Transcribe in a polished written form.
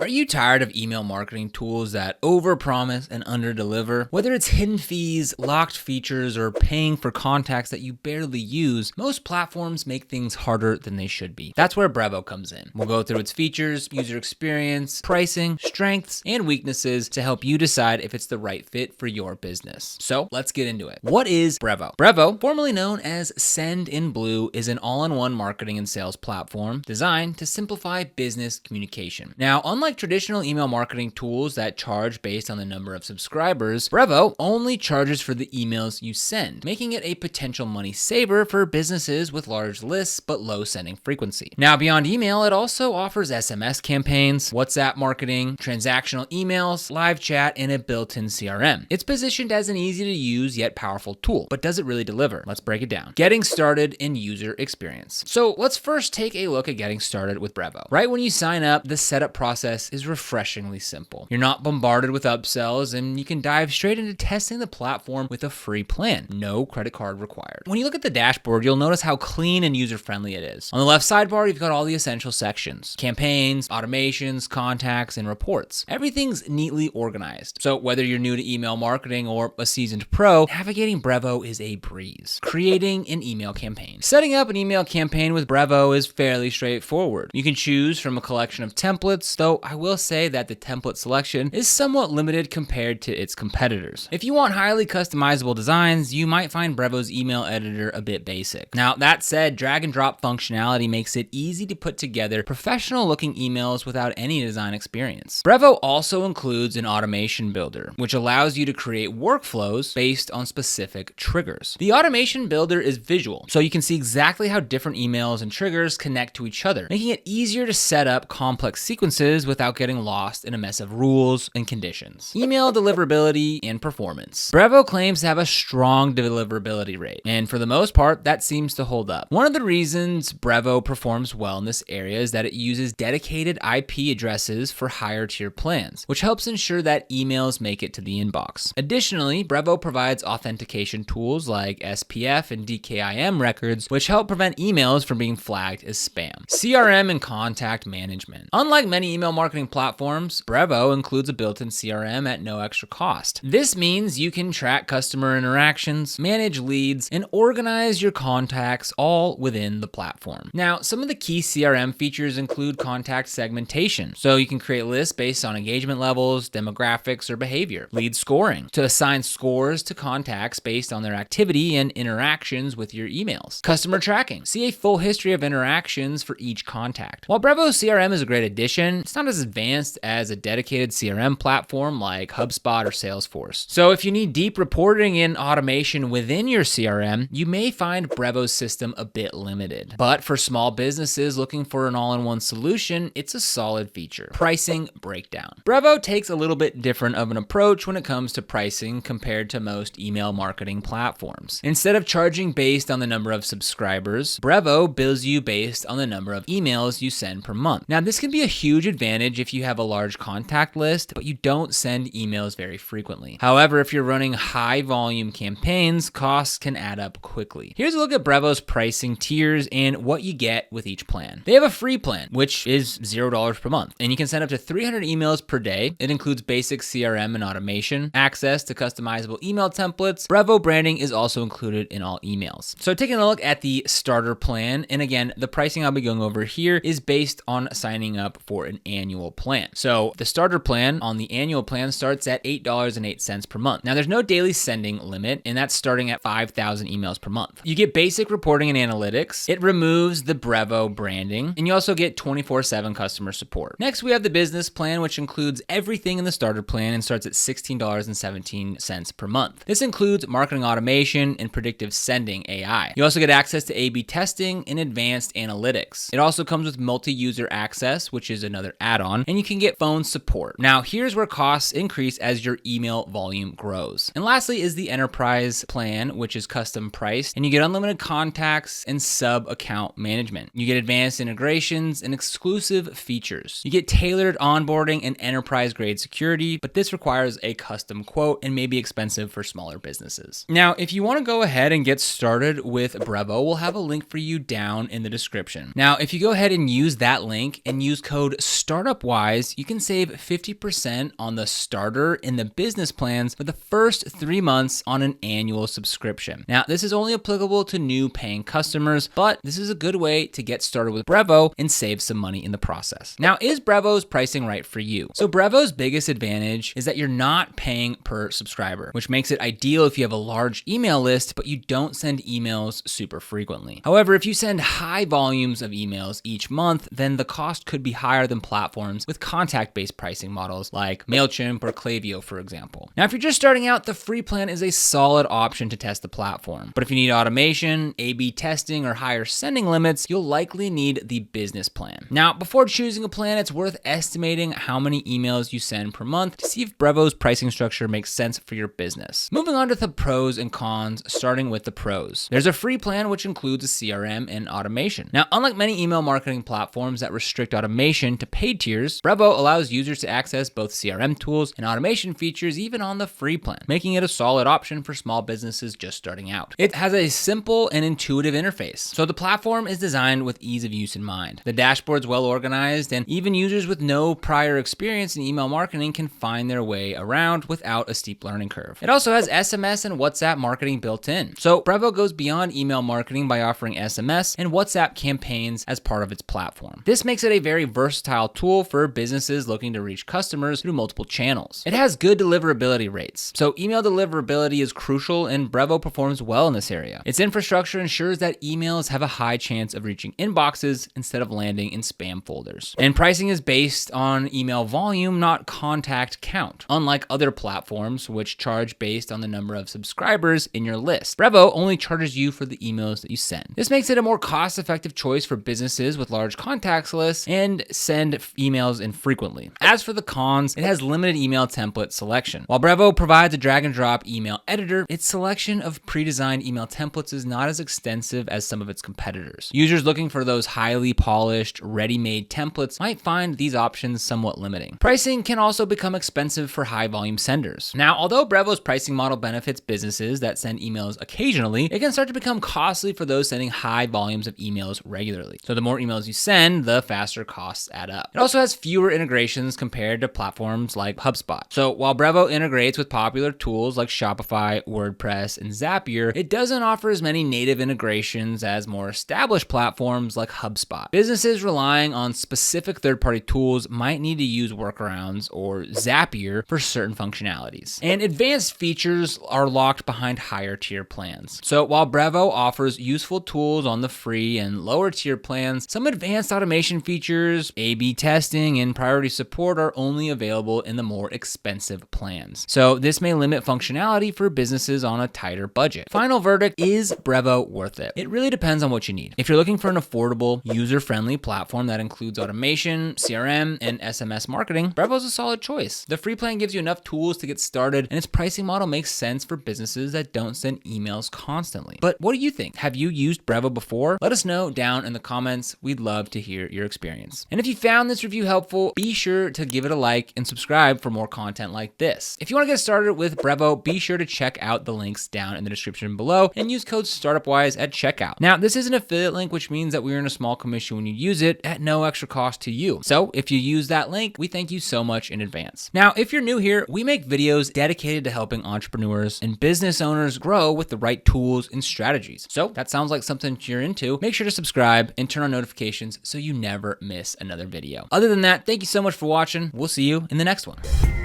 Are you tired of email marketing tools that overpromise and underdeliver? Whether it's hidden fees, locked features, or paying for contacts that you barely use, most platforms make things harder than they should be. That's where Brevo comes in. We'll go through its features, user experience, pricing, strengths, and weaknesses to help you decide if it's the right fit for your business. So let's get into it. What is Brevo? Brevo, formerly known as Send in Blue, is an all-in-one marketing and sales platform designed to simplify business communication. Now, unlike traditional email marketing tools that charge based on the number of subscribers, Brevo only charges for the emails you send, making it a potential money saver for businesses with large lists but low sending frequency. Now, beyond email, it also offers SMS campaigns, WhatsApp marketing, transactional emails, live chat, and a built-in CRM. It's positioned as an easy to use yet powerful tool, but does it really deliver? Let's break it down. Getting started in user experience. So let's first take a look at getting started with Brevo. Right when you sign up, the setup process is refreshingly simple. You're not bombarded with upsells, and you can dive straight into testing the platform with a free plan. No credit card required. When you look at the dashboard, you'll notice how clean and user-friendly it is. On the left sidebar, you've got all the essential sections: campaigns, automations, contacts, and reports. Everything's neatly organized. So whether you're new to email marketing or a seasoned pro, navigating Brevo is a breeze. Creating an email campaign. Setting up an email campaign with Brevo is fairly straightforward. You can choose from a collection of templates, though I will say that the template selection is somewhat limited compared to its competitors. If you want highly customizable designs, you might find Brevo's email editor a bit basic. Now, that said, drag and drop functionality makes it easy to put together professional looking emails without any design experience. Brevo also includes an automation builder, which allows you to create workflows based on specific triggers. The automation builder is visual, so you can see exactly how different emails and triggers connect to each other, making it easier to set up complex sequences without getting lost in a mess of rules and conditions. Email deliverability and performance. Brevo claims to have a strong deliverability rate, and for the most part, that seems to hold up. One of the reasons Brevo performs well in this area is that it uses dedicated IP addresses for higher tier plans, which helps ensure that emails make it to the inbox. Additionally, Brevo provides authentication tools like SPF and DKIM records, which help prevent emails from being flagged as spam. CRM and contact management. Unlike many email marketing platforms, Brevo includes a built-in CRM at no extra cost. This means you can track customer interactions, manage leads, and organize your contacts all within the platform. Now, some of the key CRM features include contact segmentation, so you can create lists based on engagement levels, demographics, or behavior. Lead scoring, to assign scores to contacts based on their activity and interactions with your emails. Customer tracking, see a full history of interactions for each contact. While Brevo CRM is a great addition, it's not as advanced as a dedicated CRM platform like HubSpot or Salesforce. So if you need deep reporting and automation within your CRM, you may find Brevo's system a bit limited. But for small businesses looking for an all-in-one solution, it's a solid feature. Pricing breakdown. Brevo takes a little bit different of an approach when it comes to pricing compared to most email marketing platforms. Instead of charging based on the number of subscribers, Brevo bills you based on the number of emails you send per month. Now, this can be a huge advantage if you have a large contact list, but you don't send emails very frequently. However, if you're running high volume campaigns, costs can add up quickly. Here's a look at Brevo's pricing tiers and what you get with each plan. They have a free plan, which is $0 per month, and you can send up to 300 emails per day. It includes basic CRM and automation, access to customizable email templates. Brevo branding is also included in all emails. So taking a look at the starter plan, and again, the pricing I'll be going over here is based on signing up for an annual plan. So the starter plan on the annual plan starts at $8.08 per month. Now, there's no daily sending limit, and that's starting at 5,000 emails per month. You get basic reporting and analytics. It removes the Brevo branding, and you also get 24/7 customer support. Next, we have the business plan, which includes everything in the starter plan and starts at $16.17 per month. This includes marketing automation and predictive sending AI. You also get access to A/B testing and advanced analytics. It also comes with multi-user access, which is another add-on, and you can get phone support. Now, here's where costs increase as your email volume grows. And lastly is the enterprise plan, which is custom priced, and you get unlimited contacts and sub-account management. You get advanced integrations and exclusive features. You get tailored onboarding and enterprise-grade security, but this requires a custom quote and may be expensive for smaller businesses. Now, if you want to go ahead and get started with Brevo, we'll have a link for you down in the description. Now, if you go ahead and use that link and use code StartUp StartupWise, you can save 50% on the starter and the business plans for the first 3 months on an annual subscription. Now, this is only applicable to new paying customers, but this is a good way to get started with Brevo and save some money in the process. Now, is Brevo's pricing right for you? So Brevo's biggest advantage is that you're not paying per subscriber, which makes it ideal if you have a large email list, but you don't send emails super frequently. However, if you send high volumes of emails each month, then the cost could be higher than platforms with contact-based pricing models like MailChimp or Klaviyo, for example. Now, if you're just starting out, the free plan is a solid option to test the platform. But if you need automation, A/B testing, or higher sending limits, you'll likely need the business plan. Now, before choosing a plan, it's worth estimating how many emails you send per month to see if Brevo's pricing structure makes sense for your business. Moving on to the pros and cons, starting with the pros. There's a free plan which includes a CRM and automation. Now, unlike many email marketing platforms that restrict automation to paid tiers, Brevo allows users to access both CRM tools and automation features even on the free plan, making it a solid option for small businesses just starting out. It has a simple and intuitive interface, so the platform is designed with ease of use in mind. The dashboard's well organized, and even users with no prior experience in email marketing can find their way around without a steep learning curve. It also has SMS and WhatsApp marketing built in. So Brevo goes beyond email marketing by offering SMS and WhatsApp campaigns as part of its platform. This makes it a very versatile tool for businesses looking to reach customers through multiple channels. It has good deliverability rates. So email deliverability is crucial, and Brevo performs well in this area. Its infrastructure ensures that emails have a high chance of reaching inboxes instead of landing in spam folders. And pricing is based on email volume, not contact count, unlike other platforms which charge based on the number of subscribers in your list. Brevo only charges you for the emails that you send. This makes it a more cost-effective choice for businesses with large contacts lists and send emails infrequently. As for the cons, it has limited email template selection. While Brevo provides a drag and drop email editor, its selection of pre-designed email templates is not as extensive as some of its competitors. Users looking for those highly polished, ready-made templates might find these options somewhat limiting. Pricing can also become expensive for high-volume senders. Now, although Brevo's pricing model benefits businesses that send emails occasionally, it can start to become costly for those sending high volumes of emails regularly. So the more emails you send, the faster costs add up. It also has fewer integrations compared to platforms like HubSpot. So while Brevo integrates with popular tools like Shopify, WordPress, and Zapier, it doesn't offer as many native integrations as more established platforms like HubSpot. Businesses relying on specific third-party tools might need to use workarounds or Zapier for certain functionalities. And advanced features are locked behind higher tier plans. So while Brevo offers useful tools on the free and lower tier plans, some advanced automation features, A/B testing, and priority support are only available in the more expensive plans. So this may limit functionality for businesses on a tighter budget. Final verdict, is Brevo worth it? It really depends on what you need. If you're looking for an affordable, user-friendly platform that includes automation, CRM, and SMS marketing, Brevo's a solid choice. The free plan gives you enough tools to get started, and its pricing model makes sense for businesses that don't send emails constantly. But what do you think? Have you used Brevo before? Let us know down in the comments. We'd love to hear your experience. And if you found this review helpful, be sure to give it a like and subscribe for more content like this. If you want to get started with Brevo, be sure to check out the links down in the description below and use code StartupWise at checkout. Now, this is an affiliate link, which means that we earn a small commission when you use it at no extra cost to you. So if you use that link, we thank you so much in advance. Now, if you're new here, we make videos dedicated to helping entrepreneurs and business owners grow with the right tools and strategies. So that sounds like something you're into. Make sure to subscribe and turn on notifications so you never miss another video. Other than that, thank you so much for watching. We'll see you in the next one.